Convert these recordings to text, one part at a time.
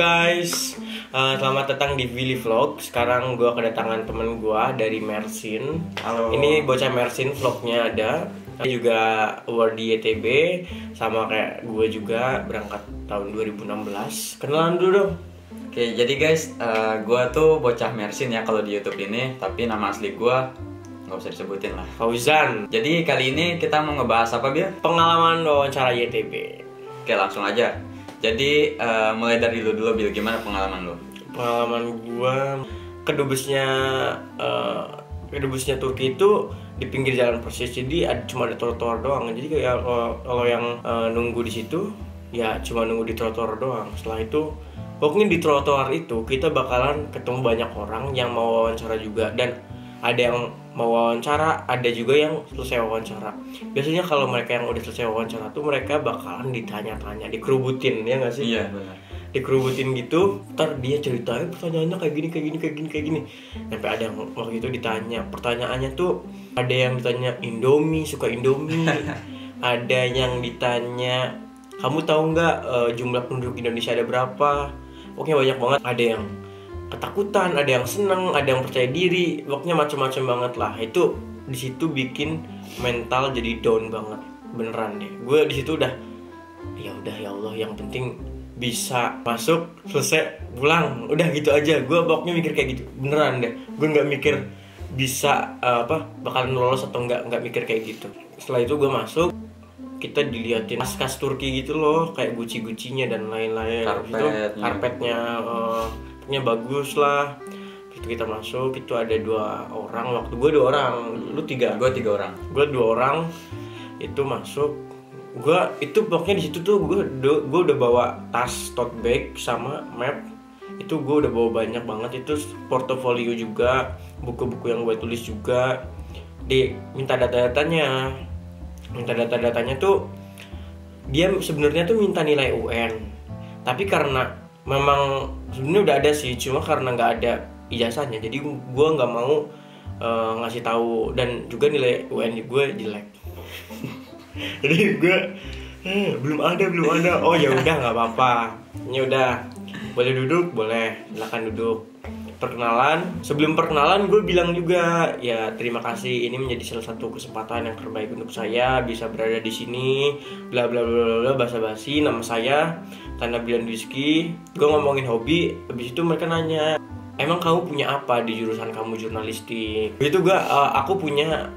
guys, selamat datang di Willy Vlog. Sekarang gue kedatangan temen gue dari Mersin. Halo. Ini bocah Mersin, vlognya ada. Dia juga award di YTB, sama kayak gue juga, berangkat tahun 2016. Kenalan dulu dong. Oke, jadi guys, gue tuh bocah Mersin ya kalau di YouTube ini. Tapi nama asli gue nggak usah disebutin lah. Fauzan. Jadi kali ini kita mau ngebahas apa, Bil? Pengalaman wawancara YTB. Oke, langsung aja. Jadi mulai dari lu dulu, Bil. Gimana pengalaman lu? Pengalaman gue, kedubesnya Turki itu di pinggir jalan persis, jadi cuma ada trotoar doang. Jadi kayak kalau yang nunggu di situ ya cuma nunggu di trotoar doang. Setelah itu pokoknya di trotoar itu kita bakalan ketemu banyak orang yang mau wawancara juga, dan ada yang mau wawancara, ada juga yang selesai wawancara. Biasanya kalau mereka yang udah selesai wawancara tuh mereka bakalan ditanya-tanya, dikerubutin, ya nggak sih? Iya, benar. Dikerubutin gitu, ntar dia ceritain pertanyaannya kayak gini. Sampai ada yang waktu itu ditanya, pertanyaannya tuh ada yang ditanya Indomie, suka Indomie. Ada yang ditanya, kamu tahu nggak jumlah penduduk Indonesia ada berapa? Pokoknya banyak banget. Ada yang ketakutan, ada yang seneng, ada yang percaya diri, pokoknya macam-macam banget lah. Itu di situ bikin mental jadi down banget, beneran deh. Gue di situ udah, ya Allah, yang penting bisa masuk, selesai, pulang, udah gitu aja. Gue pokoknya mikir kayak gitu, beneran deh. Gue nggak mikir bisa bakalan lolos atau nggak mikir kayak gitu. Setelah itu gue masuk, kita diliatin kas Turki gitu loh, kayak guci-gucinya dan lain-lain. Karpetnya pokoknya bagus lah. Itu kita masuk, itu ada 2 orang, waktu gue 2 orang, lu 3. Gue 3 orang. Gue 2 orang, itu masuk. Gue itu pokoknya di situ tuh gue udah bawa tas tote bag sama map. Itu gue udah bawa banyak banget, itu portofolio juga, buku-buku yang gue tulis juga. Minta data-datanya tuh, dia sebenarnya tuh minta nilai UN, tapi karena memang sebenarnya udah ada sih, cuma karena nggak ada ijazahnya, jadi gue nggak mau ngasih tahu, dan juga nilai UN gue jelek. Jadi gue belum ada. Oh ya udah, nggak apa-apa, ya udah, boleh duduk, boleh, silakan duduk. Perkenalan. Sebelum perkenalan gue bilang juga, ya terima kasih, ini menjadi salah satu kesempatan yang terbaik untuk saya bisa berada di sini, bla bla bla bla, basa-basi. Nama saya Tanda Bilan Rizky. Gue ngomongin hobi, habis itu mereka nanya, emang kamu punya apa di jurusan kamu, jurnalistik? Itu aku punya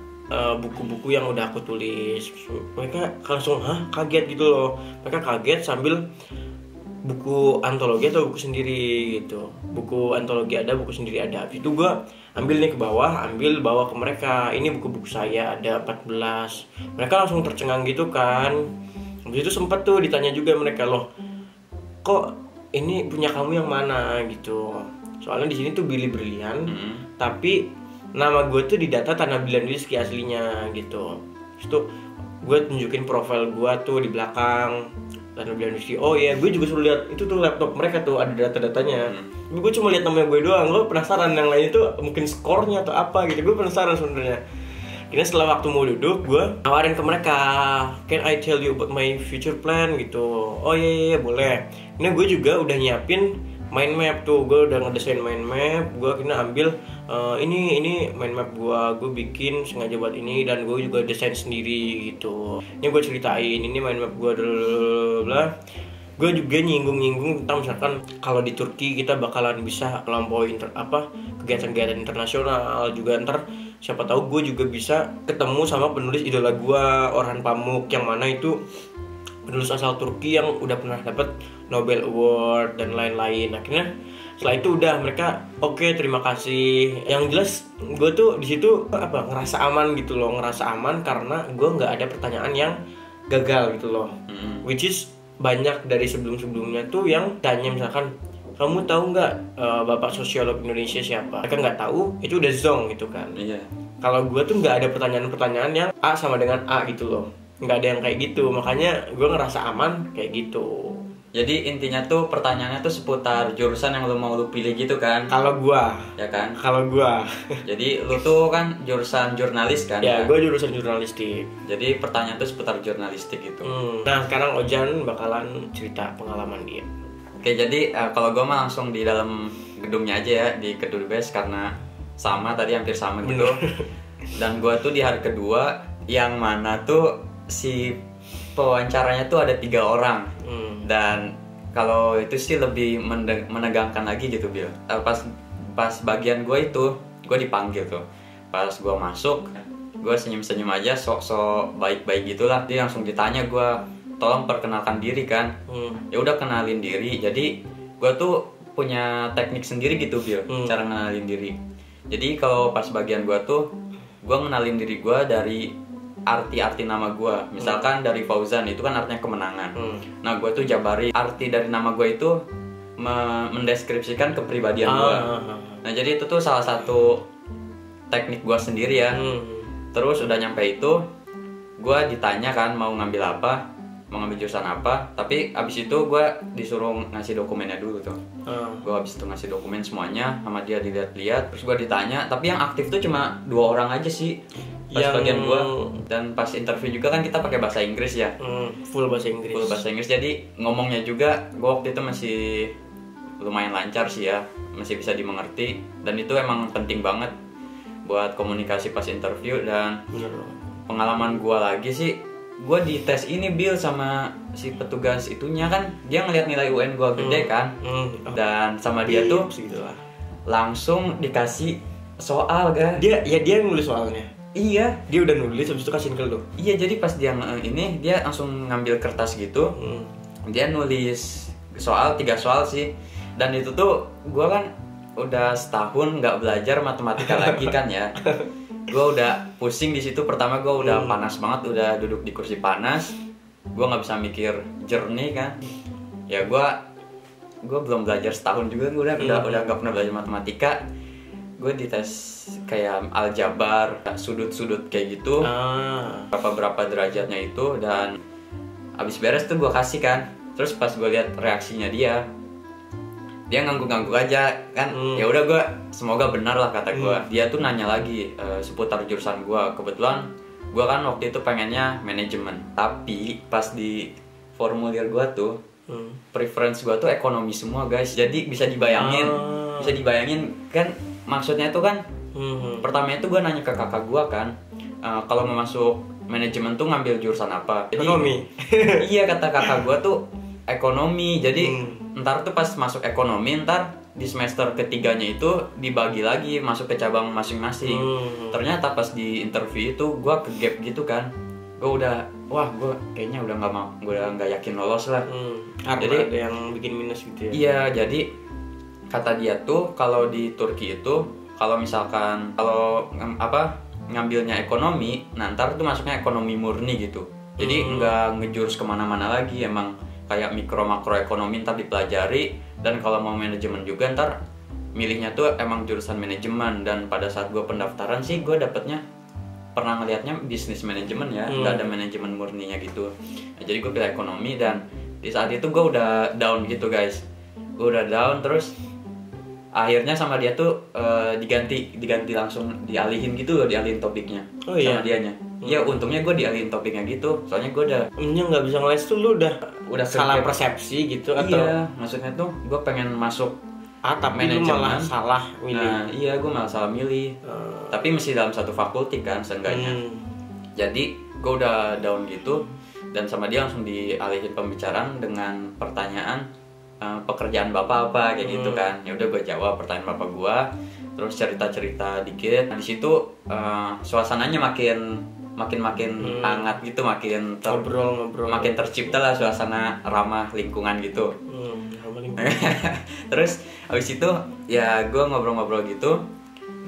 buku-buku yang udah aku tulis. Mereka langsung kaget gitu loh. Mereka kaget sambil buku antologi atau buku sendiri gitu. Buku antologi ada, buku sendiri ada. Habis itu gue ambil nih ke bawah, bawa ke mereka. Ini buku-buku saya ada 14. Mereka langsung tercengang gitu kan. Habis itu sempat tuh ditanya juga mereka, loh, kok ini punya kamu yang mana gitu. Soalnya di sini tuh Billy Brilian, tapi nama gue tuh di data Tanda Bilan Rizky aslinya gitu. Terus tuh gue tunjukin profil gue tuh di belakang Tanda Bilan Rizky. Oh iya, gue juga suruh lihat itu tuh laptop mereka tuh ada data-datanya. Tapi gue cuma lihat namanya gue doang. Gue penasaran yang lain itu mungkin skornya atau apa gitu. Gue penasaran sebenarnya. Ini setelah waktu mau duduk, gue nawarin ke mereka, can I tell you about my future plan gitu. Oh iya boleh. Ini gue juga udah nyiapin mind map tuh. Gue udah ngedesain mind map. Gue akhirnya ambil ini mind map gue bikin sengaja buat ini, dan gue juga desain sendiri gitu. Ini gue ceritain, ini mind map gue bla. Gue juga nyinggung tentang misalkan kalau di Turki kita bakalan bisa melampaui kegiatan-kegiatan internasional juga. Ntar siapa tahu gue juga bisa ketemu sama penulis idola gue, Orhan Pamuk, yang mana itu penulis asal Turki yang udah pernah dapat Nobel Award dan lain-lain. Akhirnya setelah itu udah mereka oke, terima kasih. Yang jelas gue tuh di situ ngerasa aman gitu loh, karena gue nggak ada pertanyaan yang gagal gitu loh. Which is banyak dari sebelumnya tuh yang tanya misalkan, kamu tahu nggak bapak sosiolog Indonesia siapa? Mereka nggak tahu, itu udah zong gitu kan. Iya. Kalau gue tuh nggak ada pertanyaan yang A sama dengan A gitu loh, nggak ada yang kayak gitu. Makanya gue ngerasa aman kayak gitu. Jadi intinya tuh pertanyaannya tuh seputar jurusan yang lu mau lu pilih gitu kan? Kalau gua, ya kan? Kalau gua. Jadi lu tuh kan jurusan jurnalis kan? Ya, gua jurusan jurnalistik. Jadi pertanyaan tuh seputar jurnalistik gitu. Nah, sekarang Ojan bakalan cerita pengalaman dia. Oke, jadi kalau gue mah langsung di dalam gedungnya aja ya, di Kedubes, karena sama tadi hampir sama gitu. Dan gue tuh di hari kedua yang mana tuh si pewawancaranya tuh ada 3 orang. Dan kalau itu sih lebih menegangkan lagi gitu Bil. Pas bagian gue itu, gue dipanggil tuh. Pas gue masuk, gue senyum-senyum aja, sok-sok baik-baik gitulah. Dia langsung ditanya gue, tolong perkenalkan diri kan. Ya udah, kenalin diri. Jadi gue tuh punya teknik sendiri gitu Bil, cara kenalin diri. Jadi kalau pas bagian gue tuh, gue ngenalin diri gue dari arti-arti nama gue. Misalkan dari Fauzan, itu kan artinya kemenangan. Nah gue tuh jabari arti dari nama gue itu mendeskripsikan kepribadian gue. Nah jadi itu tuh salah satu teknik gue sendiri ya. Terus udah nyampe itu, gue ditanya kan mau ngambil apa, mau ngambil jurusan apa. Tapi abis itu gue disuruh ngasih dokumennya dulu tuh. Gue abis itu ngasih dokumen semuanya sama dia, dilihat-lihat. Terus gue ditanya, tapi yang aktif tuh cuma 2 orang aja sih pas bagian gue. Dan pas interview juga kan kita pakai bahasa Inggris ya. Full bahasa Inggris. Full bahasa Inggris, jadi ngomongnya juga gue waktu itu masih lumayan lancar sih ya, masih bisa dimengerti. Dan itu emang penting banget buat komunikasi pas interview. Dan pengalaman gue lagi sih, gue di tes ini Bill sama si petugas itunya kan, dia ngeliat nilai UN gue gede kan. Dan sama dia tuh langsung dikasih soal kan. Dia nulis soalnya. Iya, dia udah nulis, habis itu kasihin ke lu. Iya, jadi pas dia ini, dia langsung ngambil kertas gitu. Dia nulis 3 soal sih. Dan itu tuh gue kan udah setahun nggak belajar matematika lagi kan ya. Gue udah pusing di situ. Pertama gue udah panas banget, udah duduk di kursi panas. Gue nggak bisa mikir jernih kan. Ya gue belum belajar setahun juga, gue udah nggak pernah belajar matematika. Gue dites kayak aljabar, sudut-sudut kayak gitu, berapa derajatnya itu. Dan abis beres tuh gue kasih kan. Terus pas gue lihat reaksinya dia ngangguk-ngangguk aja kan. Ya udah, gue semoga benar lah kata gue. Dia tuh nanya lagi seputar jurusan gue. Kebetulan gue kan waktu itu pengennya manajemen, tapi pas di formulir gue tuh preference gue tuh ekonomi semua guys. Jadi bisa dibayangin kan, maksudnya tuh kan pertamanya tuh gue nanya ke kakak gue kan, kalau mau masuk manajemen tuh ngambil jurusan apa. Jadi, ekonomi. Iya, kata kakak gue tuh ekonomi. Jadi ntar tuh pas masuk ekonomi, ntar di semester ketiganya itu dibagi lagi masuk ke cabang masing-masing. Ternyata pas di interview itu gue ke gap gitu kan. Gue udah, gue kayaknya udah nggak mau, gue udah nggak yakin lolos lah. Jadi ada yang bikin minus gitu ya. Iya, jadi kata dia tuh kalau di Turki itu, kalau misalkan ngambilnya ekonomi, ntar tuh masuknya ekonomi murni gitu. Jadi nggak ngejurus kemana-mana lagi, emang kayak mikro makro ekonomi ntar dipelajari. Dan kalau mau manajemen juga ntar milihnya tuh emang jurusan manajemen. Dan pada saat gue pendaftaran sih, gue dapetnya pernah ngelihatnya bisnis manajemen ya, nggak ada manajemen murninya gitu. Nah, jadi gue pilih ekonomi. Dan di saat itu gue udah down gitu guys, gue udah down. Terus akhirnya sama dia tuh diganti langsung, dialihin gitu loh, dialihin topiknya sama dianya. Ya untungnya gue dialihin topiknya gitu, soalnya gue udah nggak bisa ngeles tuh, lu udah salah persepsi gitu. Iya, maksudnya tuh gue pengen masuk tapi manajemen, lu malah salah milih. Nah iya, gue malah salah milih. Tapi masih dalam satu fakulti kan seenggaknya. Jadi gue udah down gitu, dan sama dia langsung dialihin pembicaraan dengan pertanyaan, pekerjaan bapak apa kayak gitu kan. Ya udah, gue jawab pertanyaan bapak gue, terus cerita dikit. Nah di situ suasananya makin hangat gitu, makin ngobrol makin tercipta lah suasana ramah lingkungan gitu. Terus habis itu ya gue ngobrol-ngobrol gitu,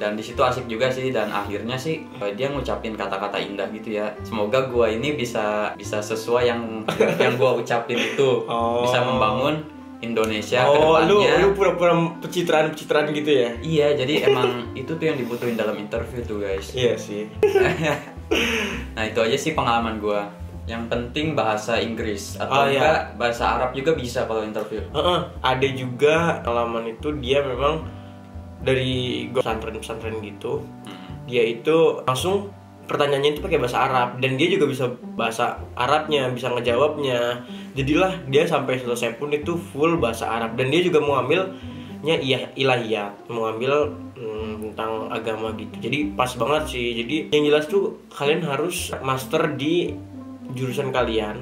dan di situ asik juga sih. Dan akhirnya sih dia ngucapin kata-kata indah gitu ya. Semoga gue ini bisa sesuai yang gue ucapin itu, bisa membangun Indonesia kedepannya. Lu pura-pura pencitraan gitu ya? Iya, jadi emang itu tuh yang dibutuhin dalam interview tuh guys. Iya sih. Nah itu aja sih pengalaman gue. Yang penting bahasa Inggris atau enggak bahasa Arab juga bisa kalau interview. Ada juga pengalaman itu, dia memang dari pesantren gitu. Dia itu langsung pertanyaannya itu pakai bahasa Arab dan dia juga bisa bahasa Arabnya, bisa ngejawabnya. Jadilah dia sampai selesai pun itu full bahasa Arab dan dia juga mau ambilnya ilahiyat, mau ambil tentang agama gitu. Jadi pas banget sih. Jadi yang jelas tuh kalian harus master di jurusan kalian.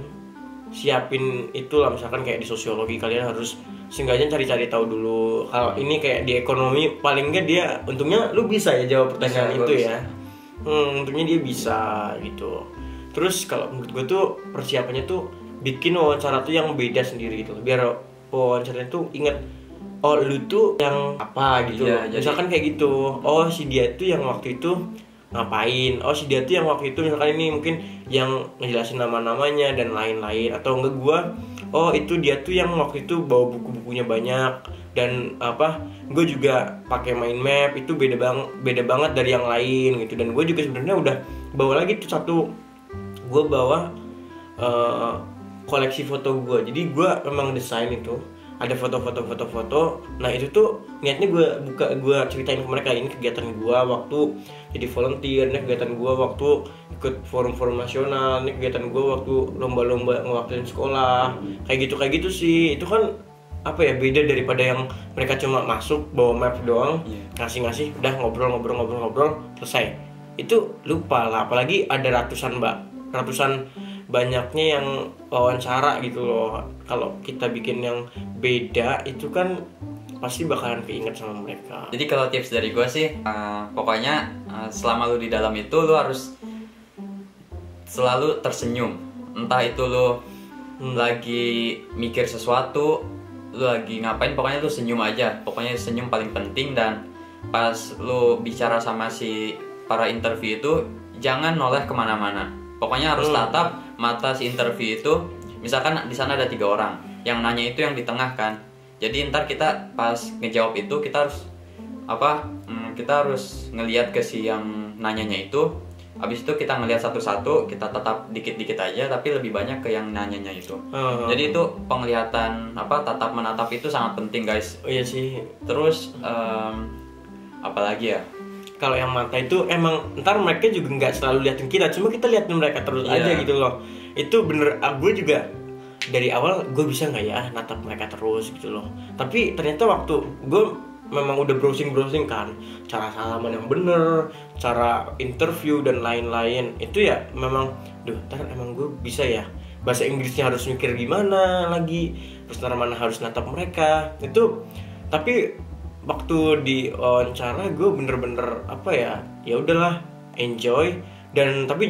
Siapin itulah, misalkan kayak di sosiologi kalian harus seenggaknya cari-cari tahu dulu. Kalau ini kayak di ekonomi paling enggak dia untungnya lu bisa ya jawab pertanyaan itu ya. Untungnya dia bisa gitu. Terus kalau menurut gue tuh persiapannya tuh bikin wawancara tuh yang beda sendiri gitu. Biar wawancaranya tuh inget, oh lu tuh yang apa gitu. Iya, Misalkan kayak gitu. Oh si dia tuh yang waktu itu ngapain. Oh si dia tuh yang waktu itu misalkan ini mungkin yang ngejelasin nama-namanya dan lain-lain. Atau enggak gue, oh itu dia tuh yang waktu itu bawa buku-bukunya banyak. Dan gue juga pakai mind map, itu beda banget dari yang lain gitu. Dan gue juga sebenarnya udah bawa lagi tuh gue bawa koleksi foto gue. Jadi gue memang desain itu ada foto. Nah itu tuh niatnya gue ceritain ke mereka, ini kegiatan gue waktu jadi volunteer, ini kegiatan gue waktu ikut forum-forum nasional, ini kegiatan gue waktu lomba-lomba ngewakilin sekolah, kayak gitu sih. Itu kan beda daripada yang mereka cuma masuk bawa map doang, ngasih udah ngobrol selesai. Itu lupa lah, apalagi ada ratusan banyaknya yang wawancara gitu loh. Kalau kita bikin yang beda itu kan pasti bakalan keinget sama mereka. Jadi kalau tips dari gue sih, pokoknya selama lu di dalam itu lu harus selalu tersenyum. Entah itu lu lagi mikir sesuatu, lu lagi ngapain, pokoknya lu senyum aja. Pokoknya senyum paling penting. Dan pas lu bicara sama si para interview itu jangan noleh kemana-mana. Pokoknya harus tatap mata si interview itu. Misalkan di sana ada 3 orang, yang nanya itu yang di tengah kan. Jadi ntar kita pas ngejawab itu kita harus kita harus ngelihat ke si yang nanyanya itu. Habis itu kita ngelihat satu-satu, kita tatap dikit-dikit aja, tapi lebih banyak ke yang nanyanya itu. Jadi itu penglihatan tatap menatap itu sangat penting guys. Oh iya sih. Terus apalagi ya? Kalau yang mata itu emang ntar mereka juga nggak selalu liatin kita, cuma kita liatin mereka terus aja gitu loh. Itu bener, gue juga dari awal gue bisa nggak ya natap mereka terus gitu loh. Tapi ternyata waktu gue memang udah browsing kan, cara salaman yang bener, cara interview dan lain-lain, itu ya memang, ntar emang gue bisa ya. Bahasa Inggrisnya harus mikir gimana lagi, terus ntar mana harus natap mereka itu. Tapi waktu di wawancara gue bener-bener ya udahlah enjoy. Dan tapi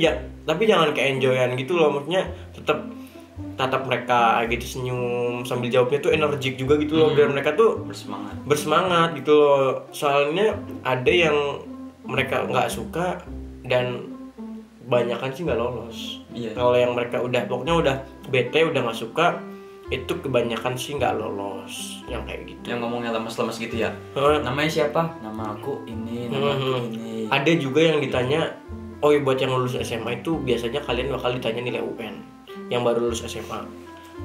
jangan kayak enjoyan gitu loh, maksudnya tetap tatap mereka gitu, senyum sambil jawabnya tuh energik juga gitu loh, biar mereka tuh bersemangat gitu loh. Soalnya ada yang mereka nggak suka dan banyakan sih nggak lolos. Kalau yang mereka pokoknya udah bete, udah nggak suka, itu kebanyakan sih nggak lolos yang kayak gitu. Yang ngomongnya lemes-lemes gitu ya. Namanya siapa? Nama aku ini, nama aku ini. Ada juga yang ditanya, buat yang lulus SMA itu biasanya kalian bakal ditanya nilai UN yang baru lulus SMA.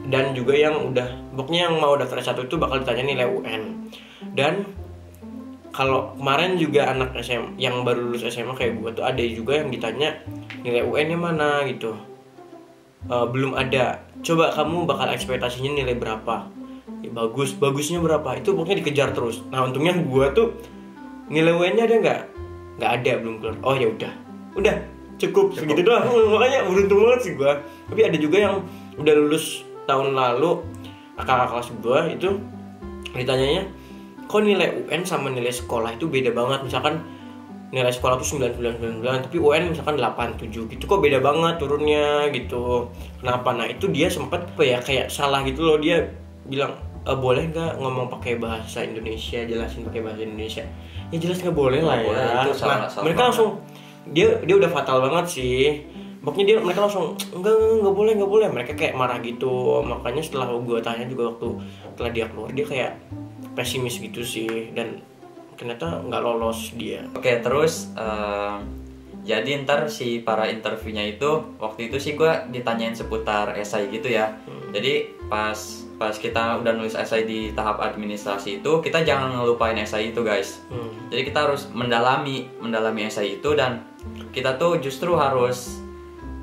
Dan juga yang pokoknya yang mau daftar S1 itu bakal ditanya nilai UN. Dan kalau kemarin juga anak SMA yang baru lulus SMA kayak gue tuh ada juga yang ditanya nilai UN-nya mana gitu. Belum ada. Coba kamu bakal ekspektasinya nilai berapa? Ya, bagusnya berapa? Itu pokoknya dikejar terus. Nah untungnya gue tuh nilai UN-nya ada nggak? Nggak ada, belum keluar. Oh ya udah cukup segitu doang. Makanya beruntung banget sih gue. Tapi ada juga yang udah lulus tahun lalu, kakak kelas gue itu ditanyanya, kok nilai UN sama nilai sekolah itu beda banget. Misalkan nilai sekolah tuh 99, tapi UN misalkan 87 gitu, kok beda banget turunnya gitu. Kenapa? Nah itu dia sempet kayak salah gitu loh. Dia bilang, boleh nggak ngomong pakai bahasa Indonesia, jelasin pakai bahasa Indonesia. Ya jelas nggak boleh lah ya. Nah mereka langsung dia udah fatal banget sih. Pokoknya mereka langsung nggak boleh. Mereka kayak marah gitu. Makanya setelah gue tanya juga waktu setelah dia keluar, dia kayak pesimis gitu sih, dan ternyata nggak lolos dia. Oke, terus Jadi ntar si para interviewnya itu waktu itu sih gue ditanyain seputar esai gitu ya. Jadi pas kita udah nulis esai di tahap administrasi itu, kita jangan ngelupain esai itu guys. Jadi kita harus mendalami esai itu, dan kita tuh justru harus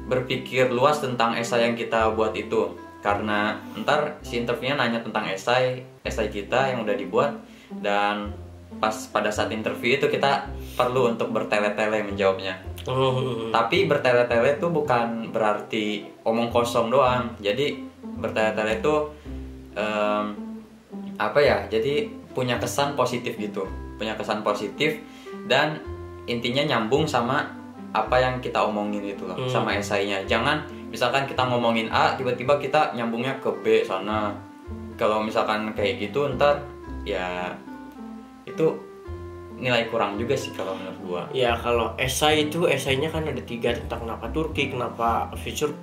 berpikir luas tentang esai yang kita buat itu. Karena ntar si interviewnya nanya tentang esai kita yang udah dibuat, dan pada saat interview itu kita perlu untuk bertele-tele menjawabnya. Tapi bertele-tele itu bukan berarti omong kosong doang. Jadi bertele-tele itu jadi punya kesan positif gitu, dan intinya nyambung sama apa yang kita omongin itu loh, sama esainya. Jangan misalkan kita ngomongin A, tiba-tiba kita nyambungnya ke B sana. Kalau misalkan kayak gitu, ntar ya itu nilai kurang juga sih kalau menurut gua. Ya kalau esainya kan ada 3, tentang kenapa Turki, kenapa future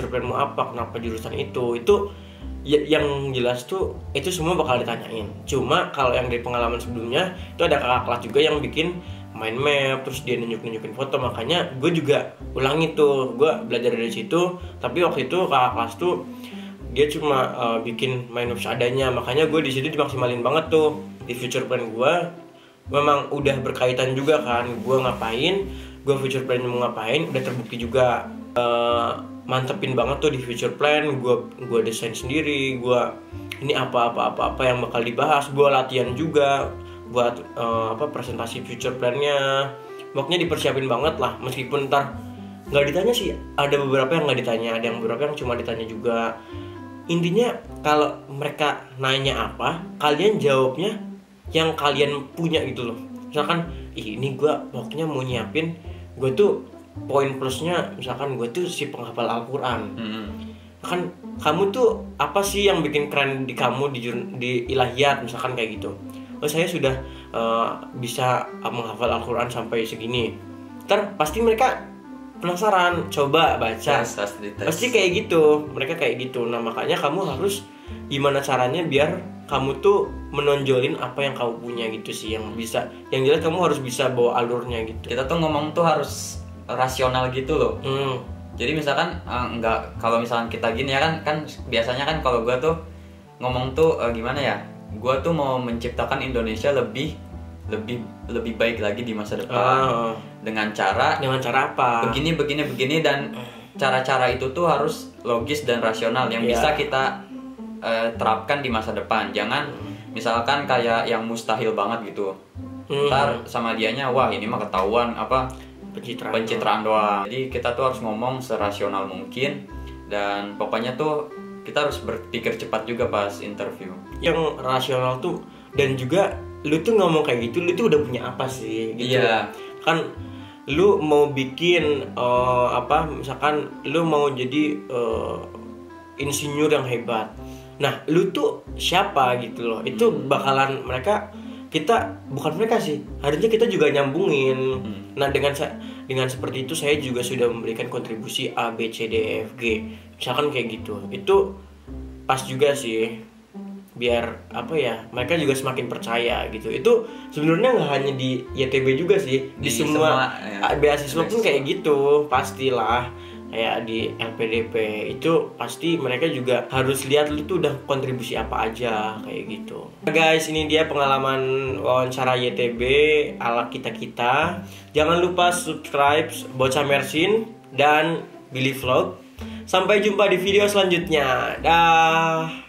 planmu apa, kenapa jurusan itu ya, yang jelas tuh itu semua bakal ditanyain. Cuma kalau yang dari pengalaman sebelumnya itu ada kakak kelas juga yang bikin mind map, terus dia nunjukin foto, makanya gue juga ulangi tuh, gue belajar dari situ. Tapi waktu itu kakak kelas tuh dia cuma bikin mind map seadanya, makanya gue di situ dimaksimalin banget tuh. Di future plan gue memang udah berkaitan juga kan, gue ngapain, gue future plan mau ngapain, udah terbukti juga. Mantepin banget tuh di future plan, gue desain sendiri, gue ini apa yang bakal dibahas, gue latihan juga buat presentasi future plan-nya. Pokoknya dipersiapin banget lah, meskipun ntar nggak ditanya sih, ada beberapa yang nggak ditanya, ada yang beberapa yang cuma ditanya juga. Intinya kalau mereka nanya apa, kalian jawabnya yang kalian punya gitu loh. Misalkan ini gue pokoknya mau nyiapin, gue tuh poin plusnya misalkan gue tuh si penghafal Al-Quran. Kan kamu tuh apa sih yang bikin keren di kamu di ilahiyat misalkan kayak gitu. Oh saya sudah bisa menghafal Al-Quran sampai segini. Ntar pasti mereka penasaran, coba baca. Pasti kayak gitu, mereka kayak gitu. Nah makanya kamu harus gimana caranya biar kamu tuh menonjolin apa yang kamu punya gitu sih, yang bisa, yang jelas kamu harus bisa bawa alurnya gitu. Kita tuh ngomong tuh harus rasional gitu loh. Jadi misalkan nggak, kalau misalkan kita gini ya kan biasanya kan kalau gue tuh ngomong tuh gimana ya, gue tuh mau menciptakan Indonesia lebih baik lagi di masa depan. Dengan cara apa? Begini dan cara-cara itu tuh harus logis dan rasional yang bisa kita terapkan di masa depan. Jangan misalkan kayak yang mustahil banget gitu. Ntar sama dianya, wah ini mah ketahuan apa pencitraan doang. Jadi kita tuh harus ngomong serasional mungkin, dan pokoknya tuh kita harus berpikir cepat juga pas interview. Yang rasional tuh, dan juga lu tuh ngomong kayak gitu, lu tuh udah punya apa sih gitu. Iya. Kan lu mau bikin misalkan lu mau jadi insinyur yang hebat. Nah, lu tuh siapa gitu loh. Itu bakalan bukan mereka sih, harusnya kita juga nyambungin. Nah dengan seperti itu saya juga sudah memberikan kontribusi A, B, C, D, F, G misalkan kayak gitu. Itu pas juga sih, biar mereka juga semakin percaya gitu. Itu sebenarnya nggak hanya di YTB juga sih, di semua beasiswa pun kayak gitu pastilah. Kayak di LPDP itu pasti mereka juga harus lihat lu tuh udah kontribusi apa aja kayak gitu. Guys, ini dia pengalaman wawancara YTB ala kita. Jangan lupa subscribe Bocah Mersin dan Billy Vlog. Sampai jumpa di video selanjutnya. Dah.